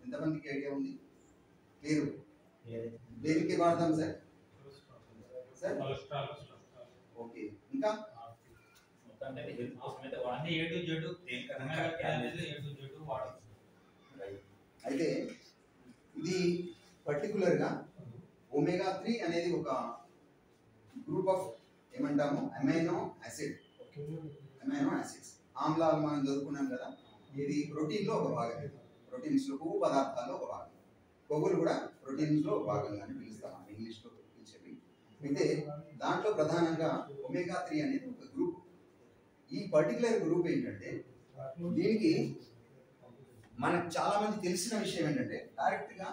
ఎంతమందికి ఐడియా ఉంది? పేరు దేనికి వాడతాం సార్? ఓకే, ఇంకా అయితే ఇది పర్టికులర్గా ఒమేగా 3 అనేది ఒక గ్రూప్ ఆఫ్ ఏమంటాము అమైనో యాసిడ్స్. ఆమ్లాలు మనం చదువుకున్నాం కదా, ఇది ప్రోటీన్లో ఒక భాగం. ప్రోటీన్స్లో కొవ్వు పదార్థాల్లో ఒక భాగం. కొవ్వులు కూడా ప్రోటీన్స్లో ఒక భాగంగానే పిలుస్తాం ఇంగ్లీష్లో పిలిచేవి. అయితే దాంట్లో ప్రధానంగా ఒమేగా 3 అనేది ఒక గ్రూప్. ఈ పర్టికులర్ గ్రూప్ ఏంటంటే దీనికి మనకు చాలా మంది తెలిసిన విషయం ఏంటంటే డైరెక్ట్గా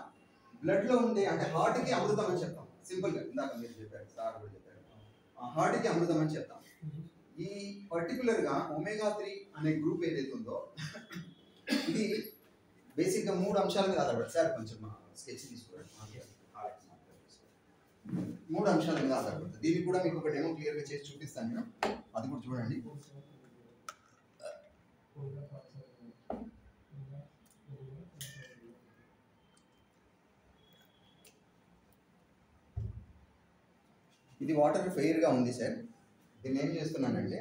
బ్లడ్లో ఉండే, అంటే హార్ట్కి అమృతం అని చెప్తాం. సింపుల్గా ఇందాక మీరు చెప్పారు, సార్ కూడా చెప్పారు, హార్ట్కి అమృతం అని చెప్తాం. ఈ పర్టికులర్గా ఒమేగా 3 అనే గ్రూప్ ఏదైతే ఉందో ఇది బేసిక్గా 3 అంశాల మీద ఆధారపడి, సార్ కొంచెం స్కెచ్ తీసుకోండి. 3 అంశాల మీద ఆధారపడుతుంది. దీనికి కూడా మీకు ఒక డెమో క్లియర్గా చేసి చూపిస్తాను నేను, అది కూడా చూడండి. ఇది వాటర్ ఫెయిర్గా ఉంది సార్. దీన్ని ఏం చేస్తున్నానంటే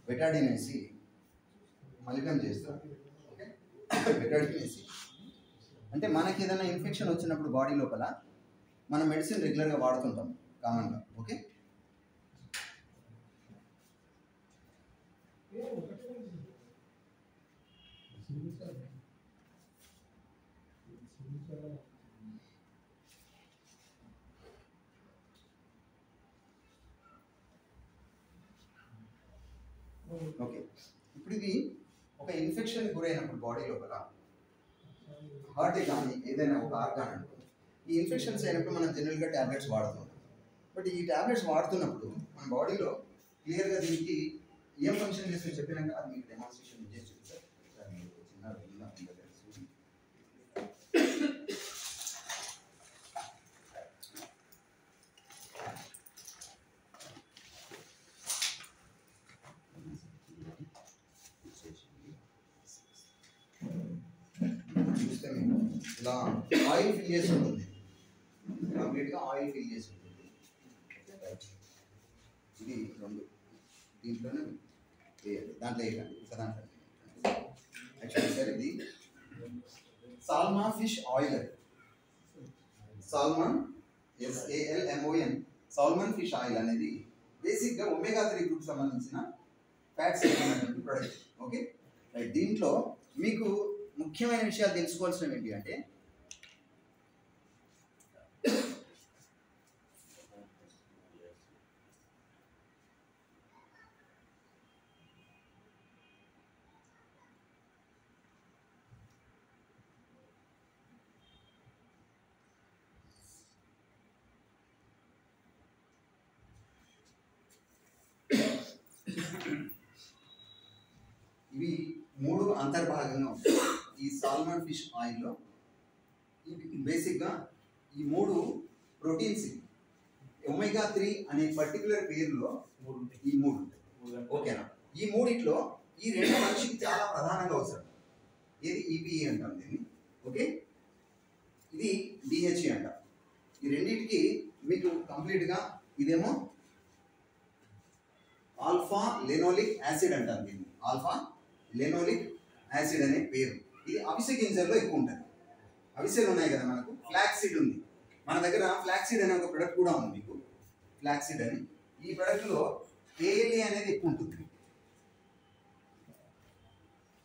బెటాడిన్ వేసి మలికం చేస్తాను. ఓకే, బెటాడిన్ వేసి అంటే మనకి ఏదైనా ఇన్ఫెక్షన్ వచ్చినప్పుడు బాడీ లోపల మనం మెడిసిన్ రెగ్యులర్గా వాడుతుంటాం కామన్గా. ఓకే, ఓకే, ఇప్పుడు ఇది ఒక ఇన్ఫెక్షన్ గురైనప్పుడు బాడీ లోపల హార్ట్ కానీ ఏదైనా ఒక ఆర్గాన్ అనుకోండి, ఈ ఇన్ఫెక్షన్స్ అయినప్పుడు మనం జనరల్గా ట్యాబ్లెట్స్ వాడుతుంటాం. బట్ ఈ ట్యాబ్లెట్స్ వాడుతున్నప్పుడు మన బాడీలో క్లియర్గా దీనికి ఏం ఫంక్షన్ చేస్తుందో చెప్పినాక అది మీకు డెమాన్స్ట్రేషన్ చేసి చూపిస్తారు. చిన్న చూస్తే మేము ఇలా ఆయిల్ ఫిల్ చేసి ఉంటుంది, కంప్లీట్గా ఆయిల్ ఫిల్ చేసి ఉంటుంది. ఇది 2 దీంట్లోనే వేయాలి, దాంట్లో వేయకండి, ఇంకా దాంట్లో యాక్చువల్లీ సార్ ఇది salmon fish oil. Salmon SALMON salmon fish oil అనేది బేసిక్గా ఒమేగా 3 గ్రూప్ సంబంధించిన ఫ్యాట్స్ అయినటువంటి ప్రొడక్ట్. ఓకే రైట్, దీంట్లో మీకు ముఖ్యమైన విషయాలు తెలుసుకోవాల్సినవి ఏంటి అంటే ఇవి 3 అంతర్భాగంగా ఉంటాయి ఈ సాల్మన్ ఫిష్ ఆయిల్లో. బేసిక్గా ఈ 3 ప్రోటీన్స్ ఒమేగా 3 అనే పర్టికులర్ పేరులో ఈ 3 ఉంటాయి. ఓకేనా, ఈ 3లో ఈ 2 మనిషికి చాలా ప్రధానంగా అవసరం. ఏది EPA అంటాం దీన్ని. ఓకే, ఇది DHA అంటాం. ఈ రెండింటికి మీకు కంప్లీట్గా ఇదేమో ఆల్ఫా లెనోలిక్ యాసిడ్ అంటారు దీన్ని. ఆల్ఫా లెనోలిక్ యాసిడ్ అనే పేరు. ఇది అవిసె గింజల్లో ఎక్కువ ఉంటుంది. అవిసెలు ఉన్నాయి కదా, మనకు ఫ్లాక్సీడ్ ఉంది, మన దగ్గర ఫ్లాక్సీడ్ అనే ఒక ప్రొడక్ట్ కూడా ఉంది మీకు, ఫ్లాక్సీడ్ అని. ఈ ప్రొడక్ట్లో ALA అనేది ఎక్కువ ఉంటుంది.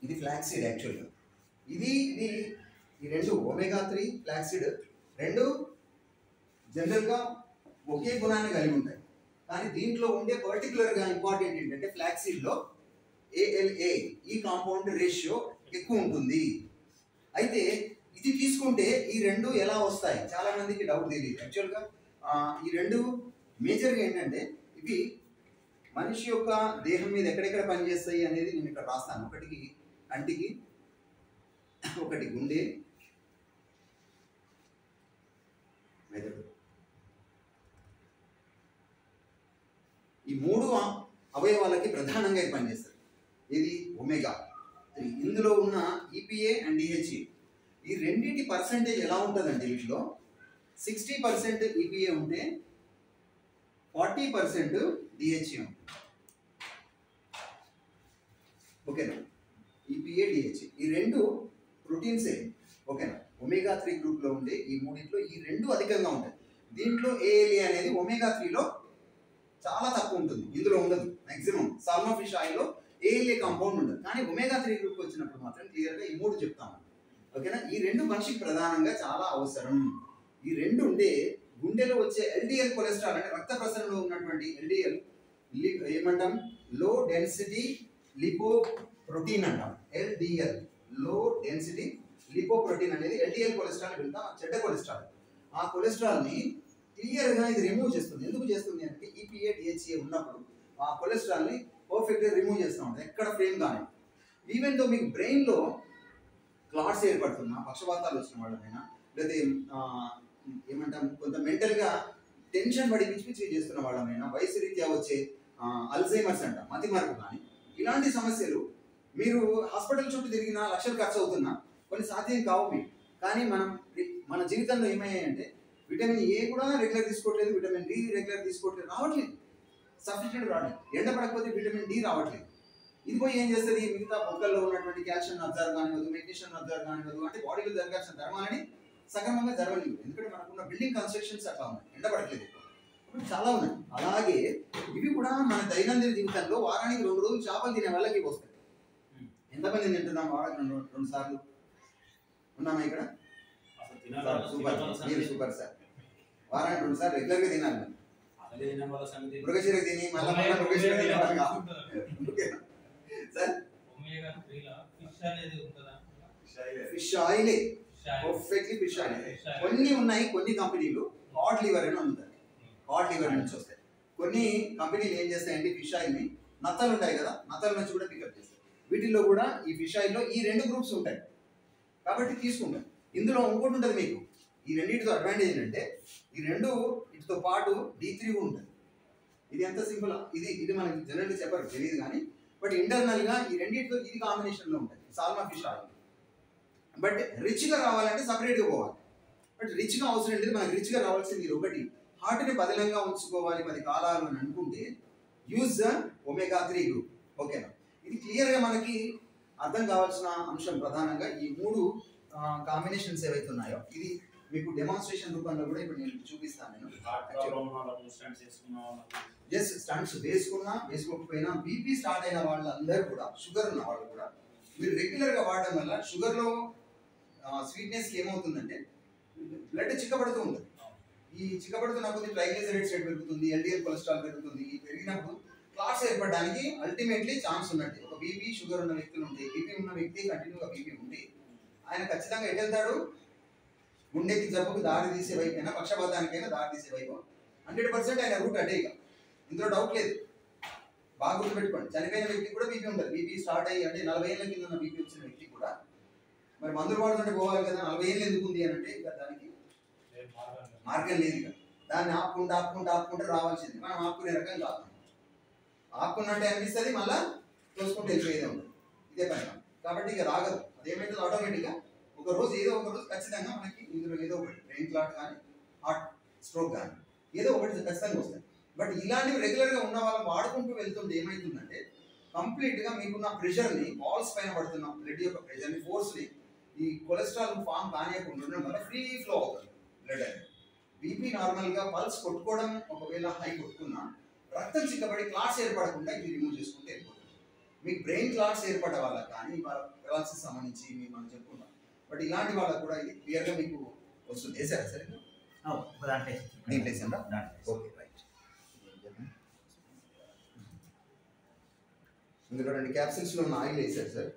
ఇది ఫ్లాక్సీడ్ యాక్చువల్గా. ఇది ఇది ఈ 2 ఒమేగా 3 ఫ్లాక్సీడ్ 2 జనరల్గా ఒకే గుణాన్ని కలిగి ఉంటాయి. కానీ దీంట్లో ఉండే పర్టికులర్గా ఇంపార్టెంట్ ఏంటంటే ఫ్లాక్సీడ్లో ALA ఈ కాంపౌండ్ రేషియో ఎక్కువ ఉంటుంది. అయితే ఇది తీసుకుంటే ఈ 2 ఎలా వస్తాయి, చాలా మందికి డౌట్ తెలియదు. యాక్చువల్గా ఈ 2 మేజర్గా ఏంటంటే ఇవి మనిషి యొక్క దేహం మీద ఎక్కడెక్కడ పనిచేస్తాయి అనేది నేను ఇక్కడ రాస్తాను. ఒకటికి కంటికి, ఒకటి గుండె, మెదడు. ఈ 3 అవయవాలకి ప్రధానంగా పనిచేస్తారు. ఇది ఒమేగా 3. ఇందులో ఉన్న EPA అండ్ DHA ఈ రెండింటి పర్సెంటేజ్ ఎలా ఉంటుందంటే వీటిలో 60% ఈపీఏ ఉంటే 40% డిహెచ్ఏ ఉంటుంది. ఓకేనా? ఈపీఏ డిహెచ్ఏ ఈ రెండు ప్రోటీన్సే. ఓకేనా? ఒమేగా 3 గ్రూప్లో ఉండే ఈ మూడింట్లో ఈ రెండు అధికంగా ఉంటాయి. దీంట్లో ఏఎల్ఏ అనేది ఒమేగా 3లో చాలా తక్కువ ఉంటుంది, ఇందులో ఉండదు. మ్యాక్సిమం సాల్మన్ ఫిష్ ఆయిల్లో ఏఎల్ఏ కాంపౌండ్ ఉండదు, కానీ ఒమేగా 3 గ్రూప్ వచ్చినప్పుడు మాత్రం క్లియర్గా ఈ మూడు చెప్తాము. ఓకేనా? ఈ రెండు మనిషికి ప్రధానంగా చాలా అవసరం. ఈ రెండు ఉంటే గుండెలో వచ్చే ఎల్డిఎల్ కొలెస్ట్రాల్ అంటే రక్త ప్రసరణలో ఉన్నటువంటి ఎల్డిఎల్ ఏమంటాం, లో డెన్సిటీ లిపోప్రోటీన్ అంటాం. ఎల్డిఎల్ లో డెన్సిటీ లిపోప్రోటీన్ అనేది ఎల్డిఎల్ కొలెస్ట్రాల్ వెళ్తాం, చెడ్డ కొలెస్ట్రాల్. ఆ కొలెస్ట్రాల్ని క్లియర్గా ఇది రిమూవ్ చేస్తుంది. ఎందుకు చేస్తుంది అంటే ఈపీఏ డిహెచ్ఏ ఉన్నప్పుడు ఆ కొలెస్ట్రాల్ని పర్ఫెక్ట్గా రిమూవ్ చేస్తూ ఉంటుంది, ఎక్కడ ఫ్రేమ్ కానీ. ఈవెన్ తో మీకు బ్రెయిన్లో క్లాట్స్ ఏర్పడుతున్నా, పక్షవాతాలు వచ్చిన వాళ్ళమైనా, లేదా ఏమంటాం కొంత మెంటల్గా టెన్షన్ పడి పిచ్చి పిచ్చి చేస్తున్న వాళ్ళమైనా, వయసు రీత్యా వచ్చే అల్జైమర్స్ అంట, మతి మార్పు కానీ, ఇలాంటి సమస్యలు మీరు హాస్పిటల్ చుట్టూ తిరిగినా లక్షలు ఖర్చు అవుతున్నా కొన్ని సాధ్యం కావు మీకు. కానీ మన జీవితంలో ఏమయ్యాయంటే విటమిన్ ఏ కూడా రెగ్యులర్ తీసుకోవట్లేదు, విటమిన్ డి రెగ్యులర్ తీసుకోవట్లేదు, రావట్లేదు, సఫిషియెంట్ రావట్లేదు. ఎండ పడకపోతే విటమిన్ డి రావట్లేదు. ఇది పోయి ఏం చేస్తుంది, మిగతా మొక్కల్లో ఉన్నటువంటి కాల్షియం అబ్జర్వ్ కానివ్వదు, మెగ్నీషియం అబ్జర్వ్ కానివ్వదు, అంటే బాడీలో జరగాల్సిన ధర్మాలని సక్రమంగా జరగలేదు. ఎందుకంటే మనకున్న బిల్డింగ్ కన్స్ట్రక్షన్స్ అట్లా ఉన్నాయి, ఎండ పడట్లేదు, చాలా ఉన్నాయి. అలాగే ఇవి కూడా మన దైనందిన జీవితంలో వారానికి 2 రోజులు చేపలు తినే వాళ్ళకి వస్తాయి. ఎంతమంది తింటున్నాం వారానికి 2 సార్లు? ఉన్నామా ఇక్కడ? సూపర్, మీరు సూపర్ సార్. వారానికి 2 సార్లు రెగ్యులర్గా తినాలి. మృగశిర తిని మళ్ళీ మృగశిర తినేవాళ్ళు సార్. ఫిష్ ఆయిలే, పర్ఫెక్ట్లీ ఫిష్ ఆయిల్. కొన్ని ఉన్నాయి, కొన్ని కంపెనీలు కాడ్ లివర్ అని అమ్ముతారు, కాడ్ లివర్ నుంచి వస్తాయి. కొన్ని కంపెనీలు ఏం చేస్తాయంటే ఫిష్ ఆయిల్ని నత్తలు ఉంటాయి కదా, నత్తల నుంచి కూడా పికప్ చేస్తాయి. వీటిల్లో కూడా ఈ ఫిష్ ఆయిల్లో ఈ 2 గ్రూప్స్ ఉంటాయి కాబట్టి తీసుకుంటారు. ఇందులో ఇంకోటి ఉంటుంది మీకు, ఈ రెండింటితో అడ్వాంటేజ్ ఏంటంటే ఈ రెండు వీటితో పాటు D3 ఉంటుంది. ఇది ఎంత సింపుల్, ఇది మనకి జనరల్గా చెప్పరు, తెలియదు కానీ బట్ ఇంటర్నల్గా ఈ రెండింటితో ఇది కాంబినేషన్లో ఉంటుంది సాల్మన్ ఫిష్ ఆయిల్. బట్ రిచ్గా రావాలంటే సపరేట్గా పోవాలి. బట్ రిచ్గా అవసరం లేదు, మనకి రిచ్గా రావాల్సింది ఇది ఒకటి. హార్ట్ని బదిలంగా ఉంచుకోవాలి 10 కాలాలు అని అనుకుంటే యూజ్ ఒమేగా 3 గ్రూప్. ఓకేనా? ఇది క్లియర్గా మనకి అర్థం కావాల్సిన అంశం. ప్రధానంగా ఈ 3 కాంబినేషన్స్ ఏవైతే ఉన్నాయో ఇది మీకు డెమాన్స్ట్రేషన్ రూపంలో కూడా ఇప్పుడు నేను చూపిస్తాను. జస్ట్ స్టంట్స్ వేసుకోకపోయినా బీపీ స్టార్ట్ అయిన వాళ్ళందరూ కూడా, షుగర్ ఉన్న వాళ్ళు కూడా మీరు రెగ్యులర్గా వాడడం వల్ల షుగర్లో స్వీట్నెస్కి ఏమవుతుందంటే బ్లడ్ చిక్కబడుతూ ఉంటుంది. ఈ చిక్కబడుతున్న కొద్ది ట్రైగ్లిసరైడ్స్ రేట్ పెరుగుతుంది, ఎల్డిఎల్ కొలెస్ట్రాల్ పెరుగుతుంది. ఈ పెరిగినప్పుడు క్లాట్స్ ఏర్పడడానికి అల్టిమేట్లీ ఛాన్స్ ఉన్నట్టు. ఒక బీపీ షుగర్ ఉన్న వ్యక్తులు ఉంటే, బీపీ ఉన్న వ్యక్తి కంటిన్యూగా బీపీ ఉంటే ఆయన ఖచ్చితంగా ఎటు వెళ్తాడు, గుండెకి జబ్బుకు దారి తీసే వైపైనా, పక్షపాతానికైనా దారి తీసే వైపు 100% ఆయన రూట్ అటే. ఇక ఇందులో డౌట్ లేదు, బాగా గుర్తుపెట్టుకోండి. చనిపోయిన వ్యక్తికి కూడా బీపీ ఉంటుంది. బీపీ స్టార్ట్ అయ్యి అంటే 40 ఏళ్ళ కింద ఉన్న బీపీ వచ్చిన వ్యక్తి కూడా మరి మందులు వాడుతుంటే పోవాలి కదా, 40 ఏళ్ళు ఎందుకు ఉంది అని అంటే ఇక దానికి మార్గం లేదు. ఇక దాన్ని ఆపుకుంటూ రావాల్సింది. మనం ఆపుకునే రకం కాదు, ఆపుకున్నట్టే అనిపిస్తుంది, మళ్ళీ తోసుకుంటూ వెళ్ళిపోయేదే ఉంటుంది, ఇదే పని. కాబట్టి ఇక రాగదు, అదేమైతుంది ఆటోమేటిక్గా ఒక రోజు ఏదో ఒక రోజు ఖచ్చితంగా మనకి ఇందులో ఏదో ఒకటి బ్రెయిన్ క్లాట్ కానీ హార్ట్ స్ట్రోక్ కానీ ఏదో ఒకటి ఖచ్చితంగా వస్తాయి. బట్ ఇలాంటివి రెగ్యులర్గా ఉన్న వాళ్ళని వాడుకుంటూ వెళ్తుంటే ఏమవుతుందంటే కంప్లీట్గా మీకున్న ప్రెషర్ని, వాల్స్ పైన పడుతున్న బ్లడ్ యొక్క ప్రెషర్ని, ఫోర్స్ని ఈ కొలెస్ట్రాల్ ఫామ్ కానియకుండా ఉండడం వల్ల ఫ్రీ ఫ్లో అవుతుంది బ్లడ్ అనేది. బీపీ నార్మల్గా పల్స్ కొట్టుకోవడం ఒకవేళ హై కొట్టుకున్నా రక్తం చిక్కబడి క్లాట్స్ ఏర్పడకుండా ఇది రిమూవ్ చేసుకుంటే వెళ్ళిపోతుంది. మీకు బ్రెయిన్ క్లాట్స్ ఏర్పడే వాళ్ళకి కానీ పెరాలసిస్ సంబంధించి మనం చెప్పుకున్నాం. బట్ ఇలాంటి వాళ్ళకు కూడా ఇది క్లియర్గా మీకు వస్తుంది. వేసారా సరే? దీంట్లో వేసారా? Okay right. ఇందులో 2 క్యాప్సిల్స్లో ఉన్న ఆయిల్ వేసారు సార్.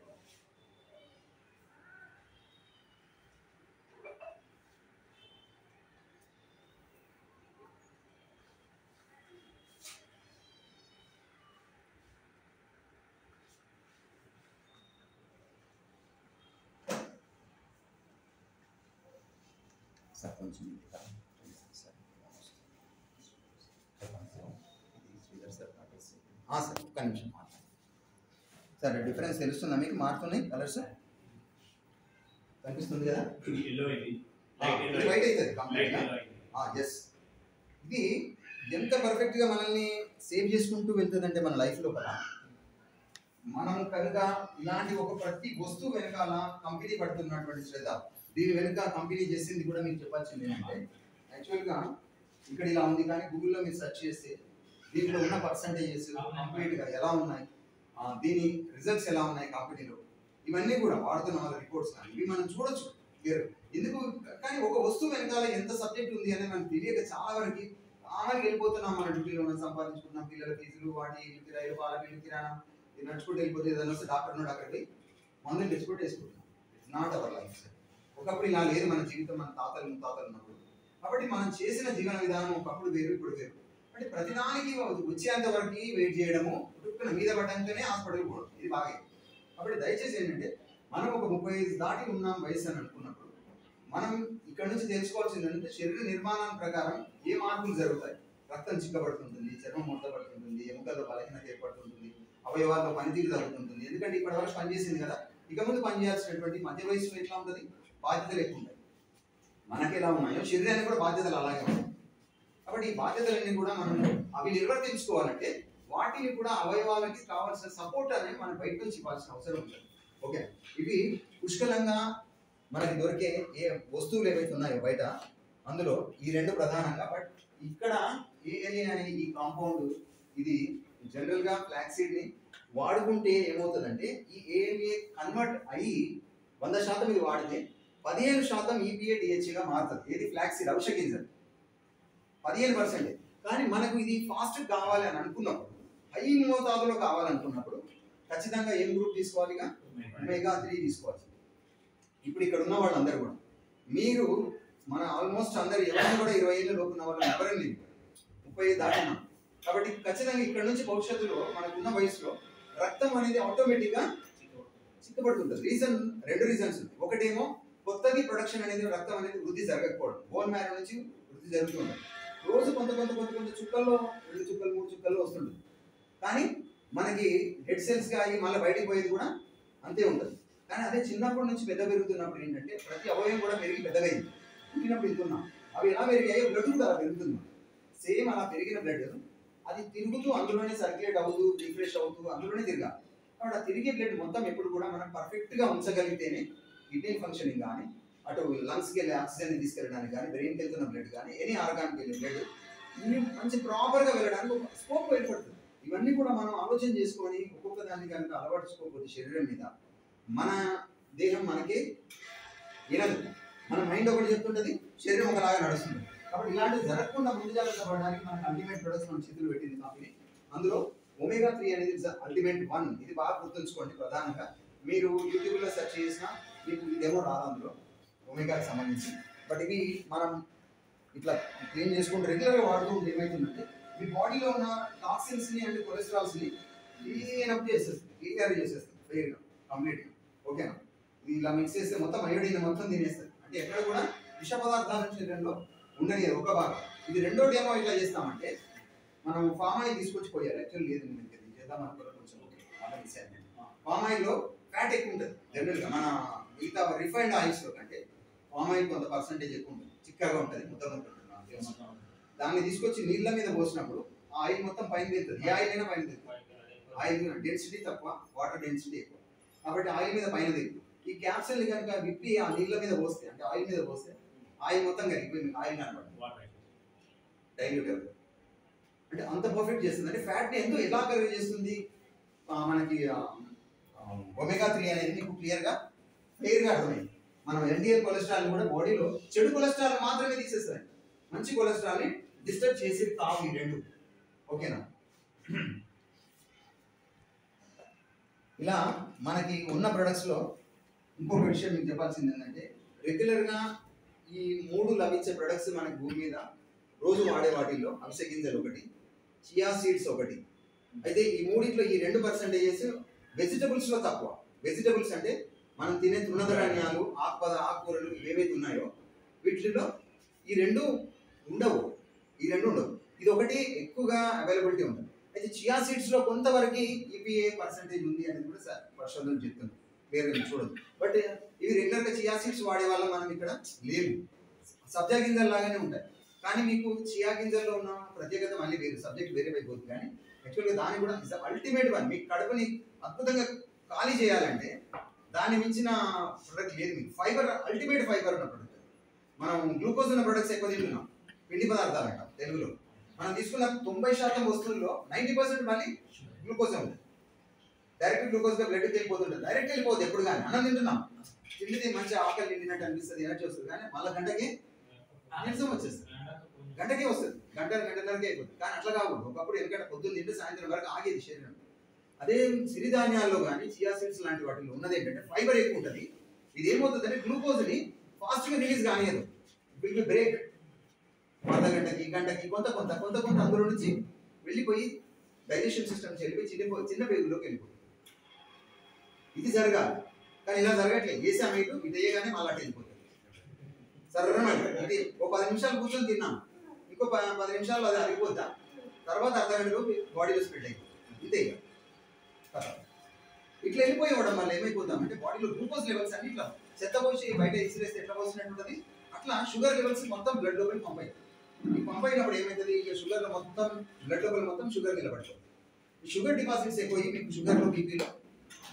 సార్ కొంచెం సార్ ఒక్క నిమిషం సార్, డిఫరెన్స్ తెలుస్తుందా మీకు? మారుతున్నాయి కలర్స్? కనిపిస్తుంది కదా, వైట్ అవుతుంది కంప్లీట్గా. ఎస్, ఇది ఎంత పర్ఫెక్ట్గా మనల్ని సేవ్ చేసుకుంటూ వెళ్తుందంటే మన లైఫ్లో కదా. మనం కనుక ఇలాంటి ఒక ప్రతి వస్తువు వెనకాల కంపెనీ పడుతున్నటువంటి శ్రద్ధ, దీని వెనుక కంపెనీ చేసింది కూడా మీకు చెప్పాల్సింది ఏంటంటే, యాక్చువల్గా ఇక్కడ ఇలా ఉంది, కానీ గూగుల్లో మీరు సెర్చ్ చేస్తే దీంట్లో ఉన్న పర్సంటేజెస్ కంప్లీట్గా ఎలా ఉన్నాయి, దీని రిజల్ట్స్ ఎలా ఉన్నాయి కంపెనీలో, ఇవన్నీ కూడా వాడుతున్న వాళ్ళ రిపోర్ట్స్ కానీ ఇవి మనం చూడొచ్చు క్లియర్. ఎందుకు కానీ ఒక వస్తువు వెనకాల ఎంత సబ్జెక్ట్ ఉంది అనేది మనకు తెలియక చాలా వరకు కామన్గా వెళ్ళిపోతున్నాం. మన డ్యూటీలో మనం సంపాదించుకున్నాం, పిల్లల ఫీజులు, వాటి కిరాయిలు, పాల బిల్లు, కిరాణా, ఇది నడుచుకుంటూ వెళ్ళిపోతే ఏదైనా వస్తే డాక్టర్ నుండి అక్కడికి మందులు తెచ్చుకుంటూ వేసుకుంటున్నాం. It's not our life. ఒకప్పుడు ఇలా లేదు మన జీవితం, మన తాతలు ముత్తాతలు ఉన్నప్పుడు. కాబట్టి మనం చేసిన జీవన విధానం ఒకప్పుడు వేరు, ఇప్పుడు వేరు. అంటే ప్రతిదానికి వచ్చేంత వరకు వెయిట్ చేయడము, పుట్టుకున్న మీద పడ్డంతోనే హాస్పిటల్ పోవడం, ఇది బాగా. కాబట్టి దయచేసి ఏంటంటే, మనం ఒక 35 దాటి ఉన్నాం వయసు అని అనుకున్నప్పుడు మనం ఇక్కడ నుంచి తెలుసుకోవాల్సింది ఏంటంటే, శరీర నిర్మాణం ప్రకారం ఏ మార్పులు జరుగుతాయి. రక్తం చిక్కబడుతుంటుంది, చర్మం ముడతపడుతుంటుంది, ఎముకల్లో బలహీనత ఏర్పడుతుంటుంది, అవయవాల్లో పనితీరు తగ్గుతుంటుంది. ఎందుకంటే ఇప్పటి వరకు పనిచేసింది కదా, ఇక ముందు పనిచేయాల్సినటువంటి మధ్య వయసులో ఎట్లా ఉంటుంది, బాధ్యతలు ఎక్కువ ఉంటాయి. మనకి ఎలా ఉన్నాయో శరీరానికి కూడా బాధ్యతలు అలాగే ఉంటాయి. కాబట్టి ఈ బాధ్యతలన్నీ కూడా మనం అవి నిర్వర్తించుకోవాలంటే వాటిని కూడా అవయవాలకి కావాల్సిన సపోర్ట్ అనేది మనం బయట నుంచి ఇవ్వాల్సిన అవసరం ఉంటుంది. ఓకే, ఇవి పుష్కలంగా మనకి దొరికే ఏ వస్తువులు ఏవైతే ఉన్నాయో బయట, అందులో ఈ రెండు ప్రధానంగా. బట్ ఇక్కడ ఏఎల్ఏ అనే ఈ కాంపౌండ్, ఇది జనరల్గా ఫ్లాక్సీడ్ ని వాడుకుంటే ఏమవుతుందంటే, ఈ ఏఎల్ఏ కన్వర్ట్ అయ్యి 100% ఇది వాడితే 15% ఈపీఏ డిహెచ్గా మారుతుంది. ఏది ఫ్లాక్సీడ్ అవిసె గింజలు 15%. కానీ మనకు ఇది ఫాస్ట్ కావాలి అని అనుకున్నప్పుడు, హై మోతాదులో కావాలనుకున్నప్పుడు ఖచ్చితంగా ఏం గ్రూప్ తీసుకోవాలిగా, ఒమేగా 3 తీసుకోవాలి. ఇప్పుడు ఇక్కడ ఉన్న వాళ్ళందరూ కూడా, మీరు మన ఆల్మోస్ట్ అందరు ఎవరిని కూడా 20 ఏళ్ళ లోపు ఉన్న వాళ్ళు ఎవరైనా లేదు, 30 దాటినా. కాబట్టి ఖచ్చితంగా ఇక్కడ నుంచి భవిష్యత్తులో మనకున్న వయసులో రక్తం అనేది ఆటోమేటిక్గా చిక్కబడుతుంటుంది. రెండు రీజన్స్ ఉంది. ఒకటేమో కొత్తది ప్రొడక్షన్ అనేది, రక్తం అనేది వృద్ధి జరగకపోవడం, బోన్ మ్యారో నుంచి వృద్ధి జరుగుతుంది. రోజు కొంత చుక్కల్లో 2 చుక్కలు 3 చుక్కల్లో వస్తుంది. కానీ మనకి డెడ్ సెల్స్గా అయ్యి మళ్ళీ బయటికి పోయేది కూడా అంతే ఉంటుంది. కానీ అదే చిన్నప్పటి నుంచి పెద్ద పెరుగుతున్నప్పుడు ఏంటంటే, ప్రతి అవయవం కూడా పెరిగి పెద్దగైంది. పుట్టినప్పుడు ఇంతున్నాం, అవి ఎలా పెరిగాయో బ్లడ్ కూడా అలా పెరుగుతుంది. సేమ్ అలా పెరిగిన బ్లడ్ అది తిరుగుతూ అందులోనే సర్క్యులేట్ అవుతూ రిఫ్రెష్ అవుతూ అందులోనే తిరగాలి. కాబట్టి ఆ తిరిగే బ్లడ్ మొత్తం ఎప్పుడు కూడా మనం పర్ఫెక్ట్గా ఉంచగలిగితేనే కిడ్నీ ఫంక్షనింగ్ కానీ, అటు లంగ్స్కి వెళ్ళి ఆక్సిజన్ తీసుకెళ్ళడానికి కానీ, బ్రెయిన్కి వెళ్తున్న బ్లడ్ కానీ, ఎనీ ఆర్గాన్కి వెళ్ళే బ్లడ్ ఇన్ని మంచి ప్రాపర్గా వెళ్ళడానికి ఒక స్కోప్ ఏర్పడుతుంది. ఇవన్నీ కూడా మనం ఆలోచన చేసుకొని ఒక్కొక్క దాన్ని కనుక అలవర్చుకోకపోతే శరీరం మీద, మన దేహం మనకి వినదు. మన మైండ్ ఒకటి చెప్తుంటుంది, శరీరం ఒకలాగా నడుస్తుంది. కాబట్టి ఇలాంటివి జరగకుండా ముందు జాగ్రత్త పడడానికి మనకు అల్టిమేట్ ప్రొడక్ట్స్ మన చేతులు పెట్టింది కంపెనీ. అందులో ఒమేగా 3 అనేది అల్టిమేట్ 1. ఇది బాగా గుర్తుంచుకోండి. ప్రధానంగా మీరు యూట్యూబ్లో సెర్చ్ చేసినా మీకు ఇదేమో రాదు అందులో ఒమేగాకి సంబంధించి. బట్ ఇవి మనం ఇట్లా క్లీన్ చేసుకుంటూ రెగ్యులర్గా వాడుతూ ఉంటే ఏమవుతుందంటే, మీ బాడీలో ఉన్న టాక్సిన్స్ని అండ్ కొలెస్ట్రాల్స్ని క్లీనప్ చేసేస్తుంది, క్లియర్ చేసేస్తుంది ఫెయిర్గా కంప్లీట్గా. ఓకేనా, ఇది ఇలా మిక్స్ చేస్తే మొత్తం అయోడిన్ మొత్తం తినేస్తుంది. అంటే ఎక్కడ కూడా విష పదార్థాల శరీరంలో ఉండని ఒక భాగం. ఇది రెండోటి ఏమో ఇట్లా చేస్తామంటే, మనం ఫామ్ ఆయిల్ తీసుకొచ్చి పోయాలి. యాక్చువల్ లేదు, నేను చేద్దాం అనుకోవడం కొంచెం ఫామ్ ఆయిల్లో ఫ్యాట్ ఎక్కువ ఉంటుంది జనరల్గా. మన మిగతా రిఫైన్డ్ ఆయిల్స్లో కంటే ఫామ్ ఆయిల్ కొంత పర్సంటేజ్ ఎక్కువ ఉంటుంది, చిక్కగా ఉంటుంది, ముద్ద ఉంటుంది. దాన్ని తీసుకొచ్చి నీళ్ళ మీద పోసినప్పుడు ఆ ఆయిల్ మొత్తం పైన వెళ్తుంది. ఏ ఆయిల్ అయినా పైన వెళ్తుంది. ఆయిల్ డెన్సిటీ తక్కువ, వాటర్ డెన్సిటీ ఎక్కువ, కాబట్టి ఆయిల్ మీద పైన వెళ్తుంది. ఈ క్యాప్సూల్ని కనుక విప్పి ఆ నీళ్ళ మీద పోస్తే, అంటే ఆయిల్ మీద పోస్తే, ఆయిల్ మొత్తం కరిగిపోయి మీకు ఆయిల్ కనబడుతుంది, డైల్యూట్ అవుతుంది. అంటే అంత పర్ఫెక్ట్ చేస్తుంది. అంటే ఫ్యాట్ని ఎంతో ఎలా కరిగి చేస్తుంది మనకి ఒమేగా 3 అనేది మీకు క్లియర్గా అర్థమైంది. మనం ఎల్డిఎల్ కొలెస్ట్రాల్ కూడా బాడీలో చెడు కొలెస్ట్రాల్ మాత్రమే తీసేస్తుంది, మంచి కొలెస్ట్రాల్ని డిస్టర్బ్ చేసి తావు ఈ రెండు. ఓకేనా, ఇలా మనకి ఉన్న ప్రొడక్ట్స్లో ఇంకొక విషయం మీకు చెప్పాల్సింది ఏంటంటే, రెగ్యులర్గా ఈ 3 లభించే ప్రొడక్ట్స్ మనకి భూమి మీద రోజు వాడే వాటిల్లో అవిసె గింజలు ఒకటి, చియా సీడ్స్ ఒకటి. అయితే ఈ మూడిట్లో ఈ 2% వెజిటబుల్స్లో తక్కువ. వెజిటబుల్స్ అంటే మనం తినే తృణధాన్యాలు, ఆకుకూరలు ఏవైతే ఉన్నాయో వీటిలో ఈ రెండు ఉండవు. ఇది ఒకటి ఎక్కువగా అవైలబిలిటీ ఉంటుంది. అయితే చియా సీడ్స్లో కొంతవరకు ఈపీఏ పర్సెంటేజ్ ఉంది అనేది కూడా పరిశోధన చెప్తుంది. వేరే చూడదు. బట్ ఇవి రెగ్యులర్గా చియా సీడ్స్ వాడే వాళ్ళ మనం ఇక్కడ లేవు. సబ్జా గింజలు లాగానే ఉంటాయి, కానీ మీకు చియా గింజల్లో ఉన్న ప్రత్యేకత మళ్ళీ వేరు, సబ్జెక్ట్ వేరే అయిపోతుంది. కానీ యాక్చువల్గా దాన్ని కూడా ఇస్ అల్టిమేట్ వన్. మీకు కడుపుని అద్భుతంగా ఖాళీ చేయాలంటే దాన్ని మించిన ప్రొడక్ట్ లేదు మీకు. ఫైబర్, అల్టిమేట్ ఫైబర్ ఉన్న ప్రొడక్ట్. మనం గ్లూకోజ్ ఉన్న ప్రొడక్ట్స్ ఎక్కువ తింటున్నాం, పిండి పదార్థాలు అంటాం తెలుగులో. మనం తీసుకున్న 90% వస్తువుల్లో 90% మళ్ళీ గ్లూకోజే ఉంటుంది. డైరెక్ట్ గ్లూకోజ్గా బ్లడ్కి వెళ్ళిపోతుంటుంది. డైరెక్ట్ వెళ్ళిపోతుంది ఎప్పుడు. కానీ అన్నం తింటున్నాం, తిండితే మంచి ఆకలి నిండినట్టు అనిపిస్తుంది, ఎనర్జీ వస్తుంది. కానీ మళ్ళీ గంటకి నీరసం వచ్చేస్తుంది, గంటకే వస్తుంది, గంటన్నరకే అయిపోతుంది. కానీ అట్లా కాకూడదు. ఒకప్పుడు ఎందుకంటే పొద్దున్న తింటే సాయంత్రం వరకు ఆగేది శరీరం. అదే సిరిధాన్యాల్లో కానీ చియా సీడ్స్ లాంటి వాటిలో ఉన్నది ఏంటంటే ఫైబర్ ఎక్కువ ఉంటుంది. ఇది ఏమవుతుందంటే గ్లూకోజ్ని ఫాస్ట్గా రిలీజ్ కానియదు. విల్ బ్రేక్ అర్ధగంటకి గంటకి కొంత అందులో నుంచి వెళ్ళిపోయి డైజెషన్ సిస్టమ్ వెళ్ళిపోయి చిన్న పేగులోకి వెళ్ళిపోతుంది. ఇది జరగాలి, కానీ ఇలా జరగట్లేదు. వేసాము ఇటు వేయగానే మళ్ళీ అటు వెళ్ళిపోతుంది. సరే ఇది ఒక 10 నిమిషాలు కూర్చొని తిన్నాం, ఇంకో 10 నిమిషాలు అది అరిగిపోద్దా, తర్వాత అర్ధగంటలో బాడీలో స్ప్రెడ్ అయిపోతుంది. ఇంతే ఇట్లా వెళ్ళిపోయి ఇవ్వడం వల్ల ఏమైపోతామంటే బాడీలో గ్లూకోజ్ లెవెల్స్ అన్ని ఇట్లా చెత్త పోసి బయట ఎక్స్రేస్తే ఎట్లా పోసినట్టుంటుంది అట్లా షుగర్ లెవెల్స్ మొత్తం బ్లడ్ లోపలికి పంప్ అవుతుంది. ఈ పంప్ అయినప్పుడు ఏమవుతుంది, ఇక షుగర్ మొత్తం బ్లడ్ లోపల మొత్తం షుగర్ నిలబడుతుంది. ఈ షుగర్ డిపాజిట్స్ ఎక్కువ మీకు షుగర్లో బీపీలో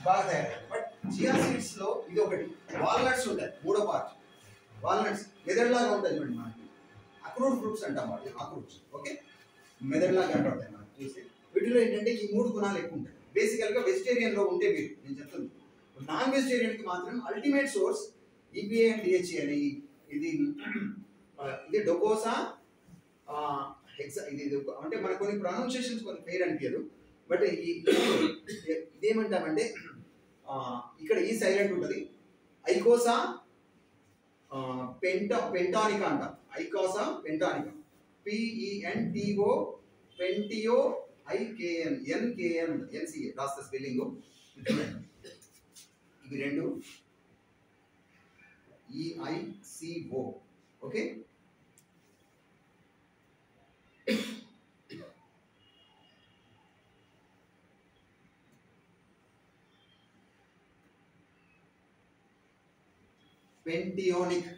బాగా తయారవుతాయి. బట్ చియా సీడ్స్ లో ఇది ఒకటి. వాల్నట్స్ ఉంటాయి, మూడో పార్ట్. వాల్నట్స్ మెదడులాగా ఉంటుంది చూడండి, మనకి అక్రూట్ ఫ్రూట్స్ అంటాం వాటి, అక్రూట్స్. ఓకే, మెదడులాగా కనపడతాయి మనకి చూస్తే. వీటిలో ఏంటంటే ఈ 3 గుణాలు ఎక్కువ ఉంటాయి. బేసికల్గా వెజిటేరియన్లో ఉంటే మీరు, నేను చెప్తుంది నాన్ వెజిటేరియన్కి మాత్రం ultimate source EPA and DHA అని. ఇది డొకోసా ఇది అంటే మన కొన్ని ప్రొనౌన్సియేషన్స్ కొన్ని పేరు అనిపించదు. బట్ ఇదేమంటామంటే ఇక్కడ ఈ సైలెంట్ ఉంటుంది. ఐకోసా పెంటానికా అంట. ఐకోసా పెంటానికా, PENTO పెంటియో IKN NKN NCA రాస్త స్పెల్లింగ్. ఇవి రెండు EICO. ఓకే, పెంటియోనిక్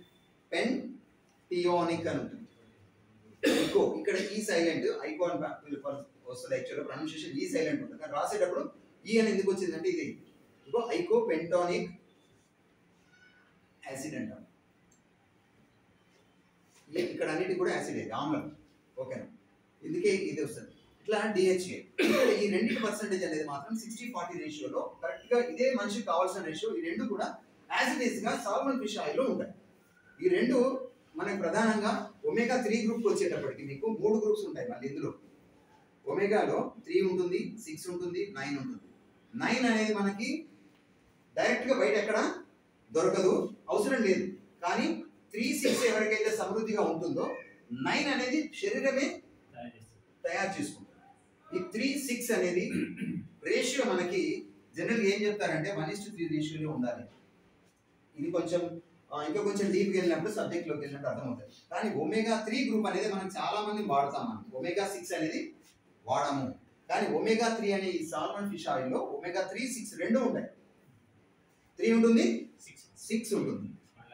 అని ఉంటుంది. ఐకో ఇక్కడ ఈ సైలెంట్, ఐకో అని వస్తుంది. యాక్చువల్గా ప్రొనౌన్సియేషన్ ఈ సైలెంట్ ఉంటుంది, కానీ రాసేటప్పుడు ఈ అని ఎందుకు వచ్చిందంటే ఇది ఇగో ఐకో పెంటానిక్ యాసిడ్ అంటాం. ఇక్కడ అన్నిటి కూడా యాసిడ్ అయితే ఆమ్లం. ఓకేనా, ఇందుకే ఇది వస్తుంది. ఇట్లా డిహెచ్ఏ ఈ రెండింటి పర్సెంటేజ్ అనేది మాత్రం 60-40 రేషియోలో కరెక్ట్గా ఇదే మనిషికి కావాల్సిన రేషియో. ఈ రెండు కూడా యాసిడేస్గా సాల్మన్ ఫిష్ ఆయిల్లో ఉంటాయి. ఈ రెండు మనకు ప్రధానంగా ఒమేగా 3 గ్రూప్కి వచ్చేటప్పటికి మీకు 3 గ్రూప్స్ ఉంటాయి. మళ్ళీ ఇందులో ఒమేగాలో 3 ఉంటుంది, 6 ఉంటుంది, 9 ఉంటుంది. 9 అనేది మనకి డైరెక్ట్గా బయట ఎక్కడ దొరకదు, అవసరం లేదు. కానీ 3-6 ఎవరికైతే సమృద్ధిగా ఉంటుందో 9 అనేది శరీరమే తయారు చేసుకుంటుంది. ఈ 3-6 అనేది రేషియో మనకి జనరల్గా ఏం చెప్తారంటే 1:3 రేషియోలో ఉండాలి. ఇది కొంచెం ఇంకా కొంచెం డీప్కి వెళ్ళినప్పుడు సబ్జెక్ట్లోకి వెళ్ళినప్పుడు అర్థమవుతుంది. కానీ ఒమేగా 3 గ్రూప్ అనేది మనం చాలా మంది వాడతాం. మనం ఒమేగా 6 అనేది వాడము. కానీ ఒమేగా 3 అనే ఈ సాల్మన్ ఫిష్ ఆయిల్లో ఒమేగా 3-6 రెండు ఉంటాయి. 3 ఉంటుంది, 6 ఉంటుంది.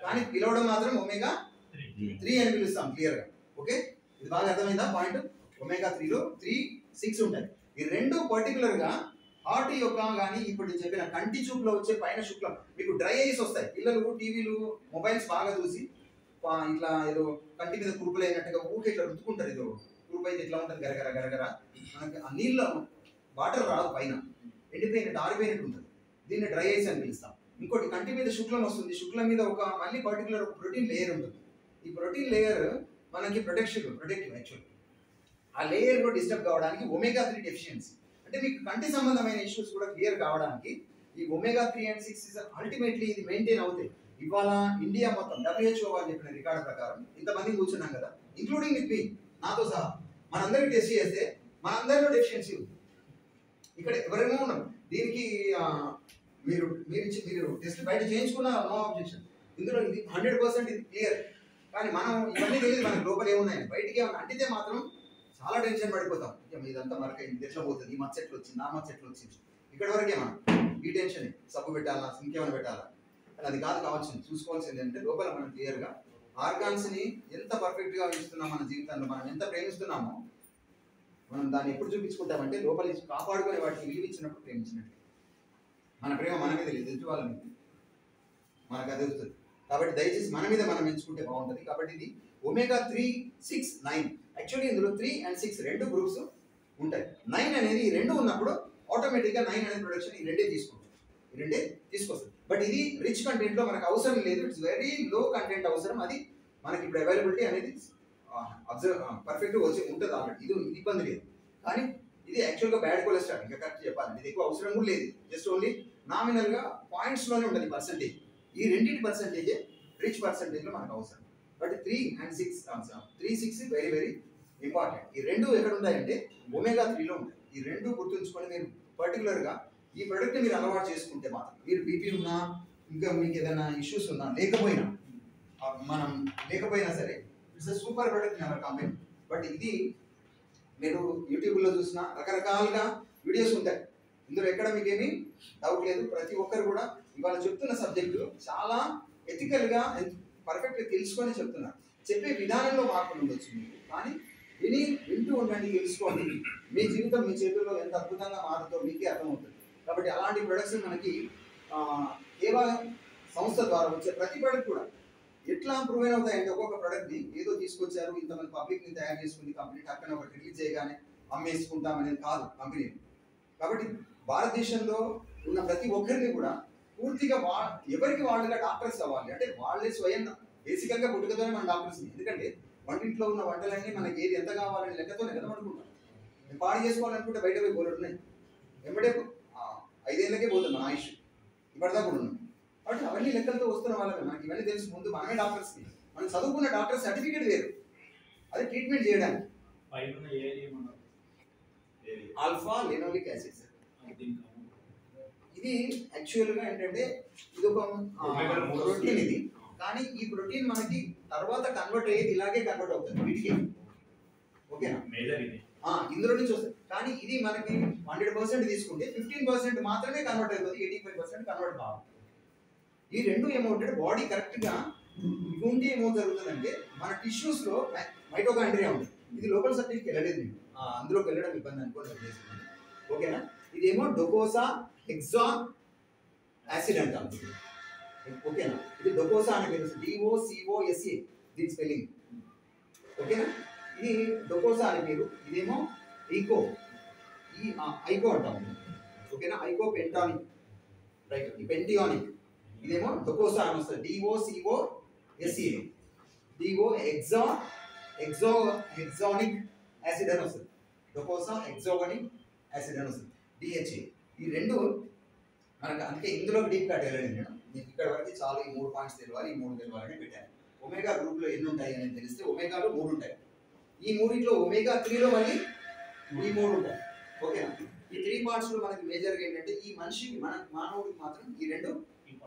కానీ పిలవడం మాత్రం ఒమేగా 3 అని పిలుస్తాం క్లియర్గా. ఓకే, ఇది బాగా అర్థమైందా పాయింట్? ఒమేగా 3లో 3-6 ఉంటాయి. ఈ రెండు పర్టికులర్గా హార్ట్ యొక్క కానీ ఇప్పుడు నేను చెప్పిన కంటి చూపులో వచ్చే పైన శుక్లం మీకు డ్రై ఐస్ వస్తాయి. పిల్లలు టీవీలు మొబైల్స్ బాగా చూసి ఇట్లా ఏదో కంటి మీద కురుపులు అయినట్టుగా ఊకే ఇట్లా రుద్దుకుంటారు. ఏదో కురుపు అయితే ఇట్లా ఉంటుంది, గరగర మనకి ఆ నీళ్ళ వాటర్ రాదు, పైన ఎండిపోయినట్టు ఆరిపోయినట్టు ఉంటుంది. దీన్ని డ్రై ఐస్ అని పిలుస్తాం. ఇంకోటి కంటి మీద శుక్లం వస్తుంది. శుక్లం మీద ఒక మళ్ళీ పర్టికులర్ ఒక ప్రోటీన్ లేయర్ ఉంటుంది. ఈ ప్రోటీన్ లేయర్ మనకి ప్రొటెక్టివ్ యాక్చువల్. ఆ లేయర్లో డిస్టర్బ్ కావడానికి ఒమేగా 3 డెఫిషియన్సీ, అంటే మీకు కంటి సంబంధమైన ఇష్యూస్ కూడా క్లియర్ కావడానికి ఈ ఒమేగా 3 and 6 అల్టిమేట్లీ ఇది మెయింటైన్ అవుతాయి. ఇవాళ ఇండియా మొత్తం WHO వాళ్ళు చెప్పిన రికార్డు ప్రకారం ఇంతమంది కూర్చున్నాం కదా, ఇంక్లూడింగ్ విత్ మీ, నాతో సహా మనందరికీ టెస్ట్ చేస్తే మనందరిలో డెఫిషియన్సీ ఉంది. ఇక్కడ ఎవరేమో ఉన్నాం. దీనికి మీరు టెస్ట్ బయట చేయించుకున్న నో ఆబ్జెక్షన్. ఇందులో ఇది 100% ఇది క్లియర్. కానీ మనం ఇవన్నీ తెలియదు మనకు లోపల ఏమున్నాయని. బయటికి ఏమన్నా అంటితే మాత్రం చాలా టెన్షన్ పడిపోతాం. ఇదంతా మనకి ఇది ఎట్లా పోతుంది, ఈ మచ్చ ఎట్లా వచ్చింది, ఆ మచ్చ ఎట్లా వచ్చింది, ఇక్కడ వరకే మనం ఈ టెన్షన్ సబ్బు పెట్టాలా ఇంకేమైనా పెట్టాలా అని అది కాదు కావాల్సింది. చూసుకోవాల్సింది అంటే లోపల మనం క్లియర్గా ఆర్గాన్స్ని ఎంత పర్ఫెక్ట్గా ఇస్తున్నాం మన జీవితంలో, మనం ఎంత ప్రేమిస్తున్నామో మనం దాన్ని ఎప్పుడు చూపించుకుంటామంటే లోపల కాపాడుకొని వాటికి విలువ ఇచ్చినప్పుడు ప్రేమించినట్టు. మన ప్రేమ మన మీద లేదు, ఎదుటి వాళ్ళ మీద మనకు అది వస్తుంది. కాబట్టి దయచేసి మన మీద మనం ఎంచుకుంటే బాగుంటుంది. కాబట్టి ఇది omega-3, 6, 9 యాక్చువల్లీ ఇందులో 3 and 6 రెండు గ్రూప్స్ ఉంటాయి. 9 అనేది ఈ రెండు ఉన్నప్పుడు ఆటోమేటిక్గా 9 అనే ప్రొడక్షన్ ఈ రెండే తీసుకుంటాం, ఈ రెండే తీసుకొస్తుంది. బట్ ఇది రిచ్ కంటెంట్లో మనకు అవసరం లేదు, ఇట్స్ వెరీ లో కంటెంట్ అవసరం. అది మనకి ఇప్పుడు అవైలబిలిటీ అనేది పర్ఫెక్ట్గా వచ్చి ఉంటుంది ఆల్రెడీ, ఇది ఇబ్బంది లేదు. కానీ ఇది యాక్చువల్గా బ్యాడ్ కొలెస్ట్రాల్, ఇంకా కరెక్ట్ చెప్పాలంటే ఇది ఎక్కువ అవసరం కూడా లేదు, జస్ట్ ఓన్లీ నామినల్గా పాయింట్స్లోనే ఉంటుంది పర్సెంటేజ్. ఈ రెండింటి పర్సెంటేజే రిచ్ పర్సెంటేజ్లో మనకు అవసరం. But 3 and 6 3, 6 very very important. ఈ రెండు ఎక్కడ ఉంటాయంటే omega-3లో ఉంటాయి. ఈ రెండు గుర్తుంచుకొని మీరు పర్టికులర్గా ఈ ప్రొడక్ట్ని మీరు అలవాటు చేసుకుంటే మాత్రం మీరు బీపీ ఉన్నా ఇంకా మీకు ఏదైనా ఇష్యూస్ ఉన్నా లేకపోయినా సరే it's a super product in our company. But ఇది మీరు యూట్యూబ్లో చూసిన రకరకాలుగా వీడియోస్ ఉంటాయి, ఇందులో ఎక్కడ మీకేమీ డౌట్ లేదు. ప్రతి ఒక్కరు కూడా ఇవాళ చెప్తున్న సబ్జెక్టు చాలా ఎథికల్గా పర్ఫెక్ట్గా తెలుసుకొని చెప్తున్నారు. చెప్పే విధానంలో మార్పులు ఉండొచ్చు మీకు, కానీ వింటూ ఉండండి, తెలుసుకోండి. మీ జీవితం మీ చేతుల్లో ఎంత అద్భుతంగా మారుతో మీకే అర్థమవుతుంది. కాబట్టి అలాంటి ప్రొడక్ట్స్ మనకి కేవలం సంస్థ ద్వారా వచ్చే ప్రతి ప్రొడక్ట్ కూడా ఎట్లా ప్రూవ్ అవుతాయంటే ఒక్కొక్క ప్రొడక్ట్ని ఏదో తీసుకొచ్చారు, ఇంతమంది పబ్లిక్ని తయారు చేసుకుంది కంపెనీ, అక్కడ ఒకటి రిలీజ్ చేయగానే అమ్మేసుకుంటామనేది కాదు కంపెనీ. కాబట్టి భారతదేశంలో ఉన్న ప్రతి ఒక్కరిని కూడా పూర్తిగా ఎవరికి వాళ్ళుగా డాక్టర్స్ అవ్వాలి అంటే వాళ్ళే స్వయంగా బేసికల్గా పుట్టుకతోనే మన డాక్టర్స్. ఎందుకంటే వంటింట్లో ఉన్న వంటలన్నీ మనకి ఏది ఎంత కావాలని లెక్కతోనే కదా అనుకుంటాం. నేను పాడు చేసుకోవాలనుకుంటే బయట పోయి బోలెడు ఉన్నాయి, వెంబడే 5 ఏళ్ళకే పోతుంది మన ఆయుష్, ఇప్పటిదాకా కూడా ఉన్నాం. కాబట్టి అవన్నీ లెక్కలతో వస్తున్న వాళ్ళకి మనకి ఇవన్నీ తెలుసు. ముందు మనమే డాక్టర్స్కి, మనం చదువుకున్న డాక్టర్ సర్టిఫికేట్ వేరు, అది ట్రీట్మెంట్ చేయడానికి. ఆల్ఫా లినోలిక్ యాసిడ్ సార్, ఇది యాక్చువల్గా ఏంటంటే ఇది ఒక ప్రోటీన్ ఇది. కానీ ఈ ప్రోటీన్ మనకి తర్వాత కన్వర్ట్ అయ్యేది ఇలాగే కన్వర్ట్ అవుతుంది వీటికి, ఓకేనా? ఇందులో నుంచి వస్తుంది. కానీ ఇది మనకి 100% తీసుకుంటే 15% మాత్రమే కన్వర్ట్ అవుతుంది, 85% కన్వర్ట్ కావాలి. ఈ రెండు ఏమవుతుంది, బాడీ కరెక్ట్గా ఉంటే ఏమో జరుగుతుందంటే మన టిష్యూస్లో మైటోకాండ్రియా ఉంది, ఇది లోపల సర్టిఫికేట్ వెళ్ళలేదు, అందులోకి వెళ్ళడం ఇబ్బంది అనుకోండి, ఓకేనా? ఇదేమో డొకోసా హెక్సాన్ యాసిడ్ అంటాం, ఓకేనా? ఇది డొకోసా అని పేరు, DOCOSA దీని స్పెల్లింగ్, ఓకేనా? ఇది డొకోసా అని పేరు. ఇదేమో ఐకో అంటాం, ఓకేనా? ఐకో పెంటానిక్, రైట్? ఈ పెంటియానిక్, ఇదేమో డొకోసా అని వస్తుంది, DOCOSA, హెక్సానిక్ యాసిడ్ అని వస్తుంది, డొకోసా హెక్సానిక్ యాసిడ్ అని వస్తుంది, DHA. ఈ రెండు మనకు అందుకే ఇందులో డీప్ కట్ వెళ్ళండి. నేను మీకు ఇక్కడ వరకు చాలా ఈ 3 పాయింట్స్ తెలియాలి, ఈ 3 తెలియాలని పెట్టాను. ఒమేగా గ్రూప్లో ఎన్ని ఉంటాయి అని తెలిస్తే ఒమేగాలో 3 ఉంటాయి, ఈ 3లో omega-3లో మళ్ళీ ఈ 3 ఉంటాయి, ఓకేనా? ఈ 3 పార్ట్స్లో మనకి మేజర్గా ఏంటంటే ఈ మనిషికి మానవుడికి మాత్రం ఈ రెండు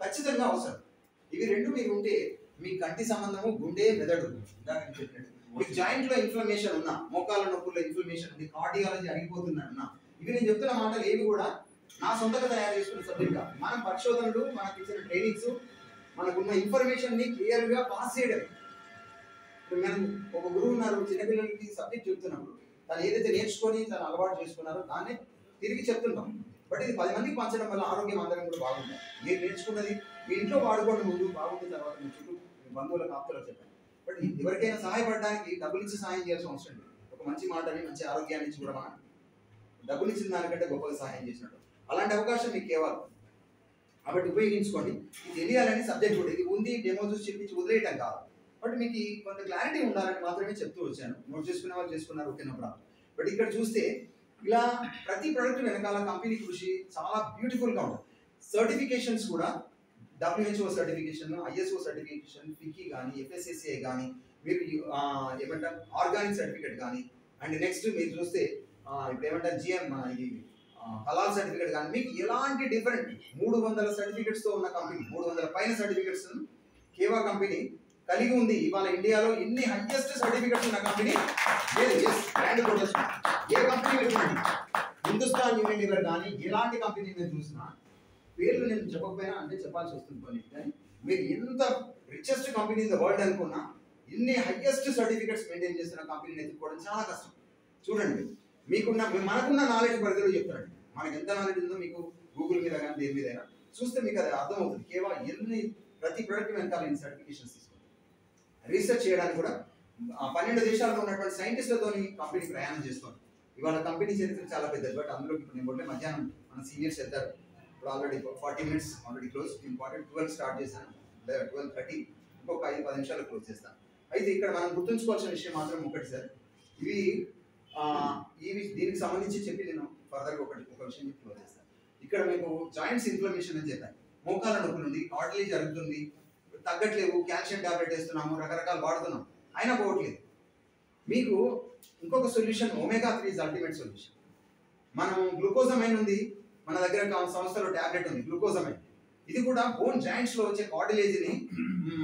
ఖచ్చితంగా అవసరం. ఇవి రెండు మీరు ఉంటే మీ కంటి సంబంధము, గుండె, మెదడు, మీకు జాయింట్లో ఇన్ఫ్లమేషన్ ఉన్నా, మోకాల నొప్పుల్లో ఇన్ఫ్లమేషన్ ఉంది, కార్డియాలజీ అడిగిపోతున్నా, ఇవి నేను చెప్తున్న మాటలు ఏవి కూడా నా సొంతంగా తయారు చేసుకున్న సబ్జెక్ట్గా మనం పరిశోధనలు, మనకి ఇచ్చిన ట్రైనింగ్స్, మనకున్న ఇన్ఫర్మేషన్ని క్లియర్గా పాస్ చేయడం. ఇప్పుడు మనం ఒక గురువు ఉన్నారు, చిన్నపిల్లలకి సబ్జెక్ట్ చెప్తున్నప్పుడు తను ఏదైతే నేర్చుకొని తను అలవాటు చేసుకున్నారో దాన్ని తిరిగి చెప్తుంటాం. బట్ ఇది 10 మందికి పంచడం వల్ల ఆరోగ్యం అందరం కూడా బాగుంటుంది. మీరు నేర్చుకున్నది మీ ఇంట్లో వాడుకోండి, ముందు బాగుంటుంది, తర్వాత మీ చుట్టూ బంధువులకు ఆప్తులకు చెప్పండి. బట్ ఎవరికైనా సహాయపడడానికి డబ్బులు ఇచ్చి సహాయం చేయాల్సిన అవసరం లేదు. ఒక మంచి మాటని, మంచి ఆరోగ్యాన్ని ఇచ్చి కూడా మనం డబ్బులు ఇచ్చిన దానికంటే గొప్పగా సహాయం చేసినట్టు. అలాంటి అవకాశం మీకు కేవలం, కాబట్టి ఉపయోగించుకోండి. ఇది తెలియాలని సబ్జెక్ట్ కూడా ఇది ఉంది, డెమో చూసి చెప్పించి వదిలేయటం కాదు. బట్ మీకు కొంత క్లారిటీ ఉండాలని మాత్రమే చెప్తూ వచ్చాను. నోట్ చేసుకునే వాళ్ళు చేసుకున్నారు, ఓకేనప్పుడు. బట్ ఇక్కడ చూస్తే ఇలా ప్రతి ప్రోడక్ట్ వెనకాల కంపెనీ కృషి చాలా బ్యూటిఫుల్గా ఉంటుంది. సర్టిఫికేషన్స్ కూడా WHO certification, ISO certification, FICCI కానీ, FSSAI కానీ, మీరు ఏమంటారు ఆర్గానిక్ సర్టిఫికేట్ కానీ, అండ్ నెక్స్ట్ మీరు చూస్తే ఇప్పుడు ఏమంటారు GM ఇది హలాల్ సర్టిఫికేట్ కానీ, మీకు ఎలాంటి డిఫరెంట్ 300 సర్టిఫికేట్స్తో ఉన్న కంపెనీ, 300 పైన సర్టిఫికేట్స్ కేవా కంపెనీ కలిగి ఉంది. ఇవాళ ఇండియాలో ఎన్ని హైయెస్ట్ సర్టిఫికేట్స్ ఉన్న కంపెనీ లేదు. బ్రాండ్ ప్రొడక్షన్ ఏ కంపెనీ పెడుతుంది? హిందుస్థాన్ యూనిలివర్ కానీ ఎలాంటి కంపెనీ నేను చూసినా పేర్లు నేను చెప్పకపోయినా అంటే చెప్పాల్సి వస్తుంది కొన్ని, కానీ మీరు ఎంత richest company in the world అనుకున్నా ఇన్ని హైయెస్ట్ సర్టిఫికెట్స్ మెయింటైన్ చేస్తున్న కంపెనీని ఎత్తుకోవడం చాలా కష్టం. చూడండి, మనకున్న నాలెడ్జ్ పరిధిలో చెప్తారండి. మనకి ఎంత నాలెడ్జ్ ఉందో మీకు గూగుల్ మీద కానీ దేని మీద చూస్తే మీకు అది అర్థమవుతుంది. కేవలం ప్రతి ప్రొడక్ట్ వెనకాల ఎన్ని సర్టిఫికేషన్స్ తీసుకుంటారు. రీసెర్చ్ చేయడానికి కూడా 12 దేశాల్లో ఉన్నటువంటి సైంటిస్టులతో కంపెనీ ప్రయాణం చేస్తుంది. ఇవాళ కంపెనీ చరిత్ర చాలా పెద్దది, బట్ అందులో ఇప్పుడు నేను కూడా మధ్యాహ్నం మన సీనియర్స్ వెళ్తారు. ఇప్పుడు already 40 minutes already close. Important 12 start చేశాను, 12:30, ఇంకొక 5-10 నిమిషాలు క్లోజ్ చేస్తాను. అయితే ఇక్కడ మనం గుర్తుంచుకోవాల్సిన విషయం మాత్రం ఒకటి సార్, దీనికి సంబంధించి చెప్పి నేను ఫర్దర్గా ఒక విషయం క్లోజ్ చేస్తాను. ఇక్కడ మీకు జాయింట్స్ ఇన్ఫ్లమేషన్ అని చెప్పాను. మోకాల నొప్పులు ఉంది, కార్టిలేజ్ జరుగుతుంది, తగ్గట్లేవు, కాల్షియం టాబ్లెట్ వేస్తున్నాము, రకరకాలు వాడుతున్నాం, అయినా పోవట్లేదు. మీకు ఇంకొక సొల్యూషన్ ఒమేగా-3 ఇస్ అల్టిమేట్ సొల్యూషన్. మనం గ్లూకోజమైన్ ఉంది, మన దగ్గర సంస్థలో టాబ్లెట్ ఉంది గ్లూకోజమైన్. ఇది కూడా బోన్ జాయింట్స్ లో వచ్చే కార్టిలేజ్ని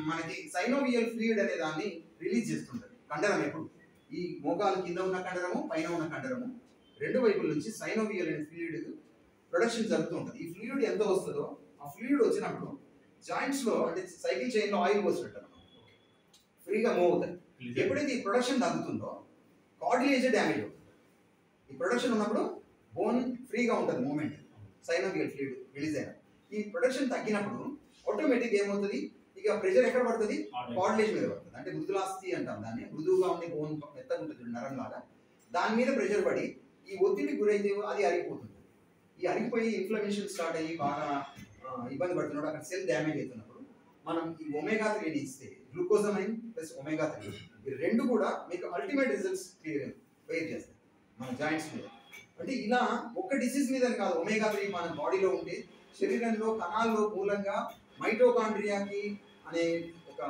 మనకి సైనోవియల్ ఫ్లూయిడ్ అనే దాన్ని రిలీజ్ చేస్తుంటారు. కండరం ఎప్పుడు ఈ మోకాలు కింద ఉన్న కండరము, పైన ఉన్న కండరము, రెండు వైపుల నుంచి సైనోవియల్ అనే ఫ్లూయిడ్ ప్రొడక్షన్ జరుగుతూ ఉంటుంది. ఈ ఫ్లూయిడ్ ఎంత వస్తుందో ఆ ఫ్లూయిడ్ వచ్చినప్పుడు జాయింట్స్ లో అంటే సైకిల్ చైన్ లో ఆయిల్ పోసినట్టు ఫ్రీగా మూవ్ అవుతాయి. ఎప్పుడైతే ఈ ప్రొడక్షన్ తగ్గుతుందో కార్టిలేజ్ డ్యామేజ్ అవుతుంది. ఈ ప్రొడక్షన్ ఉన్నప్పుడు బోన్ ఫ్రీగా ఉంటుంది, మూమెంట్, సైనోవియల్ ఫ్లూయిడ్ రిలీజ్ అయిన. ఈ ప్రొడక్షన్ తగ్గినప్పుడు ఆటోమేటిక్ ఏమవుతుంది, ఇక ప్రెషర్ ఎక్కడ పడుతుంది, కార్టిలేజ్ మీద పడుతుంది. అంటే మృదులాస్థి అంటాం దాన్ని, మృదువుగా ఉండే బోన్ మెత్తగా ఉంటుంది నరం లాగా, దాని మీద ప్రెషర్ పడి ఈ ఒత్తిడికి గురైతే అది అరిగిపోతుంది. ఈ అరిగిపోయి ఇన్ఫ్లమేషన్ స్టార్ట్ అయ్యి బాగా ఇబ్బంది పడుతున్నాడు, అక్కడ సెల్ డ్యామేజ్ అవుతున్నప్పుడు మనం ఈ ఒమేగా-3 ఇస్తే, గ్లూకోజమైన్ ప్లస్ ఒమేగా-3 ఈ రెండు కూడా మీకు అల్టిమేట్ రిజల్ట్స్ క్లియర్ చేస్తాయి మన జాయింట్స్ మీద. అంటే ఇలా ఒక్క డిసీజ్ మీద కాదు, ఒమేగా-3 మన బాడీలో ఉంటే శరీరంలో కణాల్లో మూలంగా మైటోకాండ్రియాకి అనే ఒక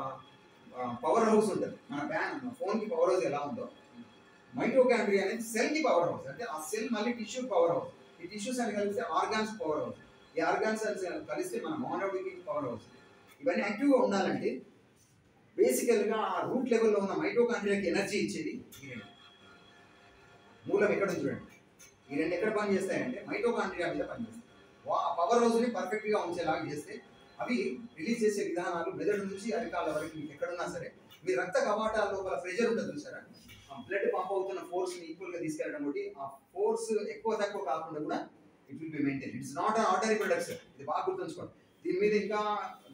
పవర్ హౌస్ ఉంటుంది. మన ఫోన్కి పవర్ హౌస్ ఎలా ఉందో మైటోకాండ్రియా అనేది సెల్కి పవర్ హౌస్. అంటే ఆ సెల్ మళ్ళీ టిష్యూ పవర్ హౌస్, ఈ టిష్యూస్ అని కలిస్తే ఆర్గాన్స్ పవర్ హౌస్, ఈ ఆర్గాన్స్ కలిస్తే మన మానవుడికి పవర్ హౌస్. ఇవన్నీ యాక్టివ్గా ఉండాలంటే బేసికల్గా ఆ రూట్ లెవెల్లో ఉన్న మైటోకాండ్రియాకి ఎనర్జీ ఇచ్చేది ఈ రెండు. మూలం ఎక్కడ చూడండి, ఈ రెండు ఎక్కడ పనిచేస్తాయంటే మైటోకాండ్రియా మీద పనిచేస్తాయి. పవర్ హౌస్ని పర్ఫెక్ట్గా ఉంచేలాగా చేస్తే అవి రిలీజ్ చేసే విధానాలు మెదడు నుంచి అరికాల వరకు మీకు ఎక్కడున్నా సరే, మీ రక్త కవాటాల లోపల ప్రెషర్ ఉంటుంది చూసారా, బ్లడ్ పంప్ అవుతున్న ఫోర్స్ని ఈక్వల్గా తీసుకెళ్ళడం ఒకటి, ఆ ఫోర్స్ ఎక్కువ తక్కువ కాకుండా కూడా it will be maintain. It's not an ordinary product sir, ఇది బాగా గుర్తుంచుకోండి. దీని మీద ఇంకా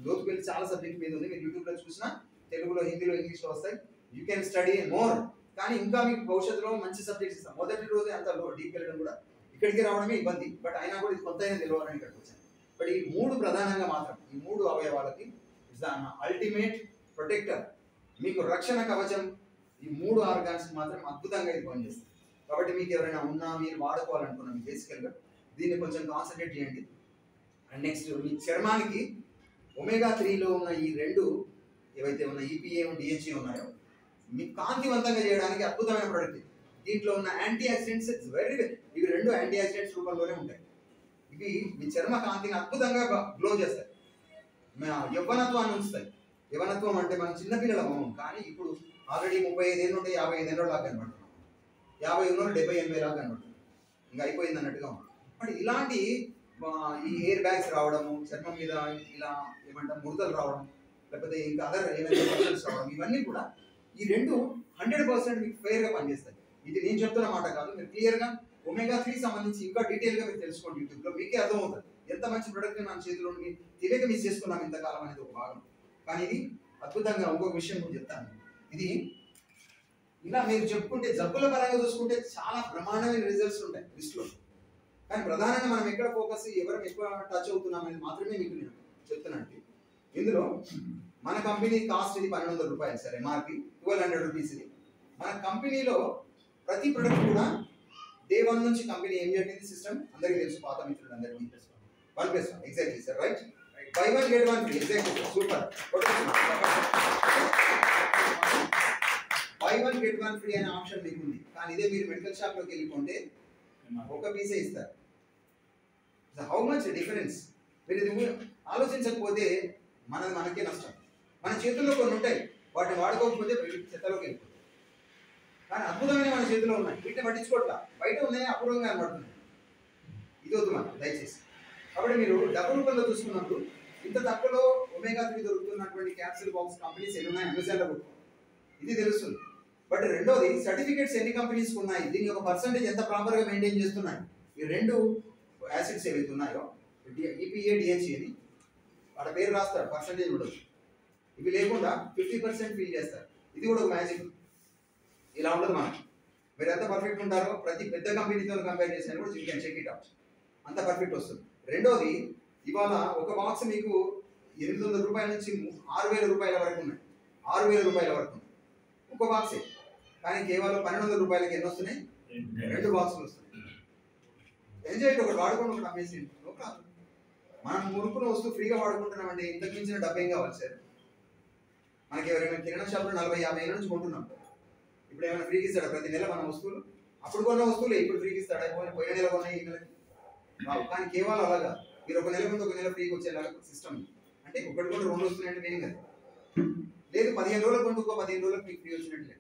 లోతుకు వెళ్ళి చాలా సబ్జెక్ట్ మీద ఉంది, మీరు యూట్యూబ్లో చూసినా తెలుగులో, హిందీలో, ఇంగ్లీష్లో వస్తాయి. You can study more. కానీ ఇంకా మీకు భవిష్యత్తులో మంచి సబ్జెక్ట్స్ ఇస్తాం. మొదటి రోజే అంత డీప్ వెళ్ళడం కూడా ఇక్కడికి రావడమే ఇబ్బంది, బట్ అయినా కూడా ఇది కొత్త అయినా తెలియాలని ఇక్కడికి వచ్చాను. బట్ ఈ మూడు ప్రధానంగా మాత్రం, ఈ మూడు అవయవాలకి ఇట్స్ ద అల్టిమేట్ ప్రొటెక్టర్, మీకు రక్షణ కవచం. ఈ మూడు ఆర్గాన్స్ మాత్రం అద్భుతంగా ఇది పనిచేస్తుంది. కాబట్టి మీకు ఎవరైనా ఉన్నా, మీరు వాడుకోవాలనుకున్నా, మీ బేసికల్గా దీన్ని కొంచెం కాన్సన్ట్రేట్ చేయండి. అండ్ నెక్స్ట్ మీ చర్మానికి ఒమేగా-3లో ఉన్న ఈ రెండు ఏవైతే ఉన్న EPA, DHA ఉన్నాయో మీకు కాంతివంతంగా చేయడానికి అద్భుతమైన ప్రోడక్ట్. దీంట్లో ఉన్న యాంటీ ఆక్సిడెంట్స్ ఇవి రెండు యాంటీ ఆక్సిడెంట్స్ రూపంలోనే ఉంటాయి. ఇవి మీ చర్మ కాంతిని అద్భుతంగా గ్లో చేస్తాయి, యవ్వనత్వాన్ని ఉంచుతాయి. యవ్వనత్వం అంటే మనం చిన్నపిల్లల మొహం, కానీ ఇప్పుడు ఆల్రెడీ 35 ఏళ్ళు ఉంటే 55 ఏళ్ళ లాగా కనబడుతున్నాం, 50 ఉన్న 70-80 లాగా కనబడుతున్నాం, ఇంకా అయిపోయింది అన్నట్టుగా ఉంది. బట్ ఇలాంటి ఈ ఎయిర్ బ్యాగ్స్ రావడము, చర్మం మీద ఇలా ఏమంటాం ముడతలు రావడం, లేకపోతే ఇంకా అదర్ ఏమైనా ప్రాబ్లమ్స్ రావడం, ఇవన్నీ కూడా ఈ రెండు 100% మీకు ఫెయిర్గా పనిచేస్తాయి. ఇది నేను చెప్తున్న మాట కాదు, మీరు క్లియర్గా ఒమేగా-3 సంబంధించి ఇంకా డీటెయిల్గా మీరు తెలుసుకోండి. యూట్యూబ్లో మీకే అర్థమవుతుంది ఎంత మంచి ప్రొడక్ట్ మన చేతిలో తెలియక మిస్ చేసుకున్నాం ఇంతకాలం అనేది ఒక భాగం. కానీ ఇది అద్భుతంగా, ఇంకొక విషయం కూడా చెప్తాను. ఇది ఇలా మీరు చెప్పుకుంటే జబ్బుల పరంగా చూసుకుంటే చాలా బ్రహ్మాండమైన రిజల్ట్స్ ఉంటాయి లిస్ట్లో. కానీ ప్రధానంగా మనం ఎక్కడ ఫోకస్, ఎవరు ఎక్కువ టచ్ అవుతున్నాం అనేది మాత్రమే మీకు నేను చెప్తున్నాను. ఇందులో మన కంపెనీ కాస్ట్ ఇది 1200 రూపాయలు సార్, MRP 1200 రూపీస్. ఇది మన కంపెనీలో ప్రతి ప్రొడక్ట్ కూడా డే 1 నుంచి కంపెనీ ఏం జరిగింది సిస్టమ్ అందరికీ తెలుసు, పాత మిత్రులు అందరికీ 1+1 exactly sir, right. Buy 1 get 1 free, exactly super. Buy 1 get 1 free అనే ఆప్షన్ మీకు ఉంది. కానీ ఇదే మీరు మెడికల్ షాప్లోకి వెళ్ళిపోతే ఒక పీసే ఇస్తారు. How much difference. మీరు ఇది ఆలోచించకపోతే మనకే నష్టం. మన చేతుల్లో కొన్ని ఉంటాయి, వాటిని వాడుకోకపోతే చెత్తలోకి వెళ్ళిపోతాయి. కానీ అద్భుతమైన మన చేతిలో ఉన్నాయి, వీటిని పట్టించుకోవట్లా. బయట ఉన్నాయి అపూర్వంగా కనబడుతున్నాయి, ఇది వద్దు మనకు దయచేసి. కాబట్టి మీరు డబ్బు రూపంలో చూసుకున్నప్పుడు ఇంత తక్కువలో ఒమేగా-3 దొరుకుతున్నటువంటి క్యాప్సూల్ బాక్స్ కంపెనీస్ ఎన్ని ఉన్నాయి అమెజాన్లో కొట్టుకో, ఇది తెలుస్తుంది. బట్ రెండోది సర్టిఫికేట్స్ ఎన్ని కంపెనీస్ ఉన్నాయి, దీని యొక్క పర్సంటేజ్ ఎంత ప్రాపర్గా మెయింటైన్ చేస్తున్నాయి. ఈ రెండు యాసిడ్స్ ఏవైతే ఉన్నాయో EPA DHA అని వాటి పేరు రాస్తారు, పర్సంటేజ్ ఉండదు. ఇవి లేకుండా 50% ఫీల్ చేస్తారు. ఇది కూడా ఒక మ్యాజిక్. ఇలా ఉండదు మనకి. మీరు ఎంత పర్ఫెక్ట్ ఉంటారో ప్రతి పెద్ద కంపెనీతో కంపేర్ చేసినా కూడా you can check it out, అంత పర్ఫెక్ట్ వస్తుంది. రెండోది ఇవాళ ఒక బాక్స్ మీకు 800 రూపాయల నుంచి 6000 రూపాయల వరకు ఉన్నాయి, 6000 రూపాయల వరకు ఉన్నాయి ఒక బాక్సే. కానీ కేవలం 1200 రూపాయలకి ఎన్ని వస్తున్నాయి, 2 బాక్సులు వస్తున్నాయి. ఎంజాయ్ ఒకటి వాడుకోండి, ఒకటి అమ్మేసి నో ప్రాబ్లం. మనం కొనుక్కున్న వస్తువు ఫ్రీగా వాడుకుంటున్నామండి, ఇంతకు మించిన డబ్బు ఏం కావాలి సార్. మనకి ఎవరైనా కిరాణా షాప్లో 40-50 ఏళ్ళ నుంచి కొంటున్నాం, ఇప్పుడు ఏమైనా ఫ్రీకి ఇస్తాడా ప్రతి నెల మన వస్తువులు? అప్పుడు కొన్న వస్తువులే ఇప్పుడు ఫ్రీకి ఇస్తాడా? పోయిన నెల కొన్నాయి ఈ నెలకి రావు. కానీ కేవలం అలాగా మీరు ఒక నెల ముందు ఒక నెల ఫ్రీకి వచ్చేలాగా సిస్టమ్. అంటే ఒకటి కూడా 2 వస్తున్నాయంటే మీనింగ్ అది లేదు. 15 రోజులకు కొంటూ 15 రోజులకు మీకు ఫ్రీ వచ్చినట్లే.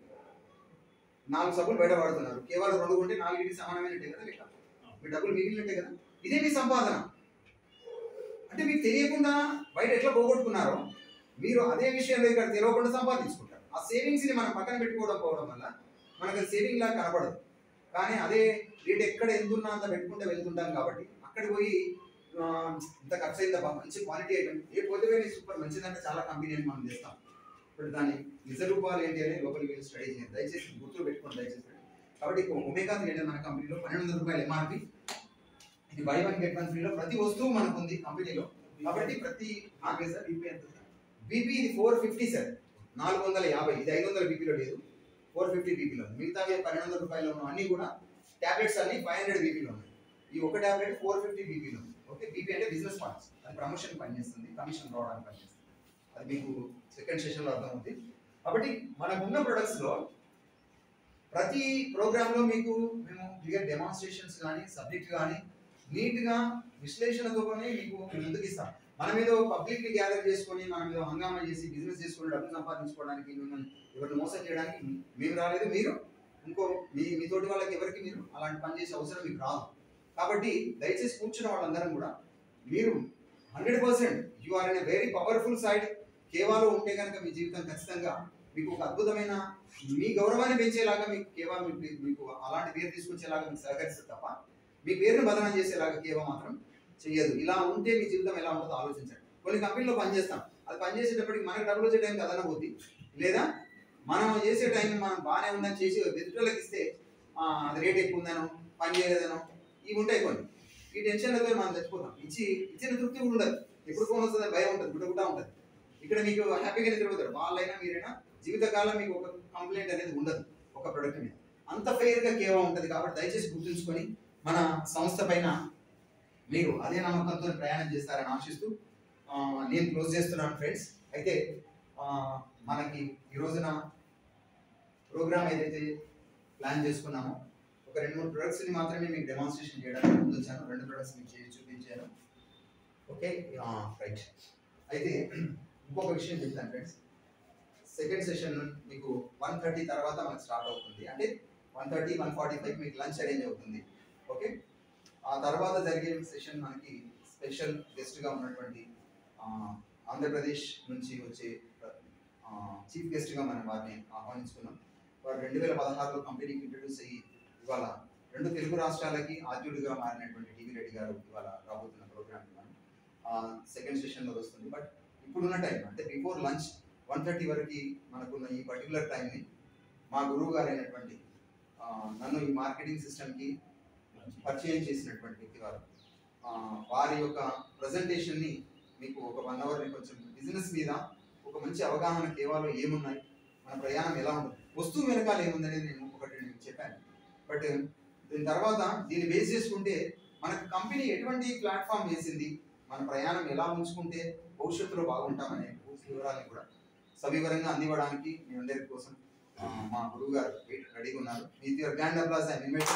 4 సబ్బులు బయట వాడుతున్నారు, కేవలం 2 కొంటే 4కి సమానమైనట్టే కదా లెక్క, మీ డబ్బులు మిగిలినట్టే కదా. ఇదే మీ సంపాదన. అంటే మీకు తెలియకుండా బయట ఎట్లా పోగొట్టుకున్నారో మీరు అదే విషయంలో ఇక్కడ తెలియకుండా సంపాదించుకుంటారు. ఆ సేవింగ్స్ని మనం పక్కన పోవడం వల్ల మనకు సేవింగ్ లాగా కనపడదు. కానీ అదే రేట్ ఎక్కడ ఎందున్నా అంత పెట్టుకుంటే వెళ్తుంటాం కాబట్టి అక్కడికి పోయి ఇంత ఖర్చు అయిందా, మంచి క్వాలిటీ ఐటమ్ ఏ పోతే సూపర్ మంచిదంటే చాలా కంపెనీ అని మనం చేస్తాం. ఇప్పుడు దాని నిజ రూపాలు ఏంటి అని లోపలికి వెళ్ళి స్టడీ చేయండి, దయచేసి గుర్తులు పెట్టుకోండి దయచేసి. కాబట్టి ఒమేగా-3 అంటే మన కంపెనీలో 1200 రూపాయలు MRP, ఇది బై 1 గెట్ 1 ఫ్రీలో ప్రతి వస్తువు మనకు ఉంది కంపెనీలో. కాబట్టి ప్రతి సార్ బీపీ ఇది 450 సార్, 450. ఇది 500 బీపీలో లేదు, 450 బీపీలో ఉంది. మిగతా 1200 రూపాయలు ఉన్న అన్ని కూడా టాబ్లెట్స్ అన్ని 500 బీపీలో ఉన్నాయి. ఈ ఒక టాబ్లెట్ 450 బీపీలో ఉంది. ఓకే, బీపీ అంటే బిజినెస్ పాయింట్స్, అది ప్రమోషన్ పనిచేస్తుంది, కమిషన్ రావడానికి పనిచేస్తుంది. అది మీకు సెకండ్ సెషన్లో అర్థమవుతుంది. కాబట్టి మనకు ఉన్న ప్రొడక్ట్స్లో ప్రతి ప్రోగ్రాంలో మీకు మేము క్లియర్ డెమాన్స్ట్రేషన్స్ కానీ సబ్జెక్ట్ కానీ నీట్గా విశ్లేషణతోనే మీకు ముందుకు ఇస్తాం. మనం ఏదో పబ్లిక్ని గ్యాదర్ చేసుకొని మనం ఏదో హంగామా చేసి బిజినెస్ చేసుకొని డబ్బులు సంపాదించుకోవడానికి మిమ్మల్ని ఎవరిని మోసం చేయడానికి మేము రాలేదు. మీరు ఇంకో మీతోటి వాళ్ళకి ఎవరికి మీరు అలాంటి పని చేసే అవసరం మీకు రాదు. కాబట్టి దయచేసి కూర్చున్న వాళ్ళందరం కూడా మీరు 100% you are in a very powerful side. కేవాలో ఉంటే కనుక మీ జీవితం ఖచ్చితంగా మీకు ఒక అద్భుతమైన మీ గౌరవాన్ని పెంచేలాగా మీకు అలాంటి పేరు తీసుకొచ్చేలాగా మీకు సహకరిస్తుంది తప్ప మీ పేరును బదనాం చేసేలాగా కేవా మాత్రం చెయ్యదు. ఇలా ఉంటే మీ జీవితం ఎలా ఉంటుందో ఆలోచించండి. కొన్ని కంపెనీలో పనిచేస్తాం, అది పనిచేసేటప్పటికి మనకి డబ్బులు వచ్చే టైంకి అదన పోద్ది, లేదా మనం చేసే టైం మనం బాగానే ఉందని చేసి ఎదుటికి ఇస్తే అది రేట్ ఎక్కువ ఉందనో పని చేయలేదనో ఇవి ఉంటాయి కొన్ని. ఈ టెన్షన్లతో మనం చచ్చిపోతాం. ఇచ్చిన తృప్తి కూడా ఉండదు, ఎప్పుడు ఫోన్ వస్తుందని భయం ఉంటుంది, గుడ్డ ఉంటుంది. ఇక్కడ మీకు హ్యాపీగా నిద్రపోతారు, వాళ్ళైనా మీరైనా జీవితకాలం మీకు ఒక కంప్లైంట్ అనేది ఉండదు ఒక ప్రొడక్ట్ మీద. అంత ఫెయిర్గా కేవా ఉంటుంది. కాబట్టి దయచేసి గుర్తుంచుకొని మన సంస్థ పైన మీరు అదే నమ్మకంతో ప్రయాణం చేస్తారని ఆశిస్తూ నేను క్లోజ్ చేస్తున్నాను ఫ్రెండ్స్. అయితే మనకి ఈ రోజున ప్రోగ్రామ్ ఏదైతే ప్లాన్ చేసుకున్నామో ఒక 2-3 ప్రొడక్ట్స్ని మాత్రమే మీకు డెమాన్స్ట్రేషన్ చేయడానికి ముందు వచ్చాను. 2 ప్రొడక్ట్స్ మీకు చేసి చూపించాను. Okay right. అయితే ఇంకొక విషయం చెప్తాను ఫ్రెండ్స్, సెకండ్ సెషన్ మీకు 1:30 తర్వాత మనకు స్టార్ట్ అవుతుంది. అంటే 1:30, 1:45 మీకు లంచ్ అరేంజ్ అవుతుంది. ఓకే, ఆ తర్వాత జరిగే సెషన్ మనకి స్పెషల్ గెస్ట్గా ఉన్నటువంటి ఆంధ్రప్రదేశ్ నుంచి వచ్చే చీఫ్ గెస్ట్గా మనం వారిని ఆహ్వానించుకున్నాం. వారు 2016లో కంపెనీకి ఇంట్రడ్యూస్ అయ్యి ఇవాళ 2 తెలుగు రాష్ట్రాలకి ఆద్యుడిగా మారినటువంటి టీవీ రెడ్డి గారు ఇవాళ రాబోతున్న ప్రోగ్రామ్కి మనం సెకండ్ సెషన్లో వస్తుంది. బట్ ఇప్పుడున్న టైం అంటే బిఫోర్ లంచ్ 1:30 వరకు మనకున్న ఈ పర్టికులర్ టైంని మా గురువు గారు అయినటువంటి నన్ను ఈ మార్కెటింగ్ సిస్టమ్కి పరిచయం చేసినటువంటి వ్యక్తి వారి యొక్క ప్రజెంటేషన్ని మీకు ఒక 1 అవర్ని కొంచెం బిజినెస్ మీద ఒక మంచి అవగాహన కేవాలో ఏమున్నాయి, మన ప్రయాణం ఎలా ఉంటుంది, వస్తువు వెనకాల ఏముందనేది నేను చెప్పాను. బట్ దీని తర్వాత దీన్ని బేస్ చేసుకుంటే మనకు కంపెనీ ఎటువంటి ప్లాట్ఫామ్ వేసింది, మన ప్రయాణం ఎలా ఉంచుకుంటే భవిష్యత్తులో బాగుంటామనే వివరాలను కూడా సవివరంగా అందివ్వడానికి మీ అందరి కోసం మా గురువు గారు రెడీగా ఉన్నారు. With your grand applause and invite